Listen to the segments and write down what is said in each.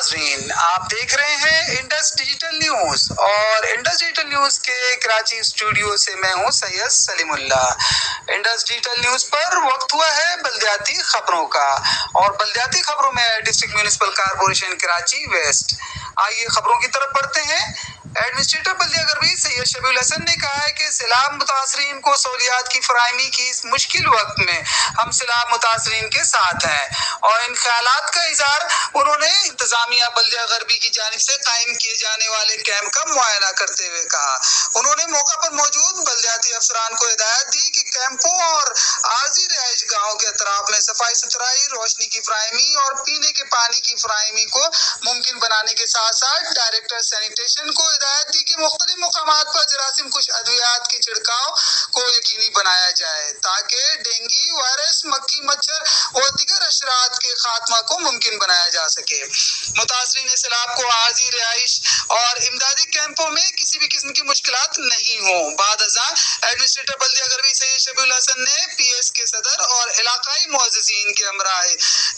ناظرین، آپ دیکھ رہے ہیں انڈس ڈیجیٹل نیوز اور انڈس ڈیجیٹل نیوز کے کراچی اسٹوڈیو سے میں ہوں سید سلیم اللہ۔ انڈس ڈیجیٹل نیوز پر وقت ہوا ہے بلدیاتی خبروں کا، اور بلدیاتی خبروں میں district municipal corporation Karachi west. آئیے خبروں کی طرف بڑھتے ہیں۔ ایڈمنسٹریٹر بلدیہ غربی سید شبیع الحسن نے کہا ہے کہ سیلاب متاثرین کو سہولیات کی فراہمی کی اس مشکل وقت میں ہم سیلاب متاثرین کے ساتھ ہیں، اور ان خیالات کا اظہار انہوں نے انتظامیہ بلدیہ غربی کی جانب سے قائم کیے جانے والے کیمپ کا معائنہ کرتے ہوئے کہا۔ انہوں نے موقع پر موجود بلدیاتی افسران کو ہدایت دی کہ کیمپوں اور عارضی رہائش گاہوں کے اطراف میں صفائی ستھرائی، روشنی کی فراہمی اور پینے کے پانی کی فراہمی کو ممکن بنانے کے ساتھ ساتھ ڈائریکٹر سینیٹیشن کو ہدایت دی کہ مختلف مقامات پر جراثیم کش ادویات کے چھڑکاؤ کو یقینی بنایا جائے تاکہ ڈینگی وائرس، مکھی، مچھر اور دیگر حشرات کے خاتمہ کو ممکن بنایا جا سکے۔ متاثرین سیلاب کو عارضی رہائش اور امدادی کیمپوں میں کسی بھی قسم کی مشکلات نہیں ہوں۔ بعد ازاں ایڈمنسٹریٹر بلدیہ غربی سید شبیع الحسن نے پی ایس کے صدر اور علاقائی معززین کے ہمراہ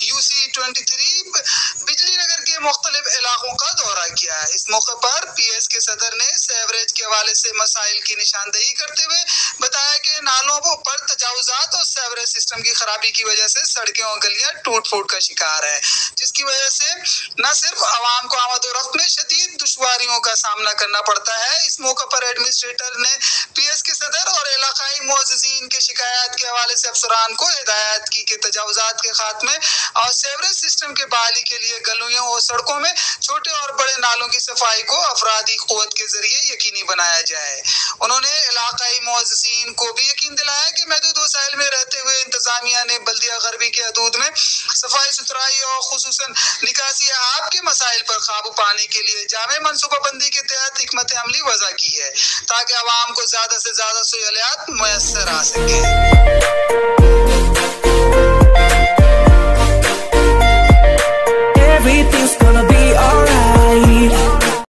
UC23 بجلی نگر کے مختلف علاقوں کا دورہ کیا۔ اس موقع پر پی ایس کے صدر نے سیوریج کے حوالے سے مسائل کی نشاندہی کرتے ہوئے بتایا کہ نالوں پر تجاوزات اور سیوریج سسٹم کی خرابی کی وجہ سے سڑکیں اور گلیاں ٹوٹ پھوٹ کا شکار ہیں، جس کی وجہ سے نہ صرف عوام کو آمد و رفت میں شدید دشواریوں کا سامنا کرنا پڑتا ہے۔ اس موقع پر ایڈمنسٹریٹر نے پی ایس کے صدر اور علاقائی معززین کے شکایات کے حوالے سے افسران کو ہدایت کی کہ تجاوزات کے خاتمے اور سیوریج سسٹم کے بحالی کے لیے گلیوں اور سڑکوں میں چھوٹے اور بڑے نالوں کی صفائی کو افرادی قوت کے ذریعے یقینی بنایا جائے۔ انہوں نے علاقائی معززین کو بھی یقین دلایا کہ محدود وسائل میں رہتے ہوئے انتظامیہ نے بلدیہ غربی کے حدود میں صفائی ستھرائی اور خصوصاً نکاسی آب کے مسائل پر قابو پانے کے لیے جامع منصوبہ بندی کے تحت حکمت عملی وضع کی ہے تاکہ عوام کو زیادہ سے زیادہ سہولیات میسر آ سکیں۔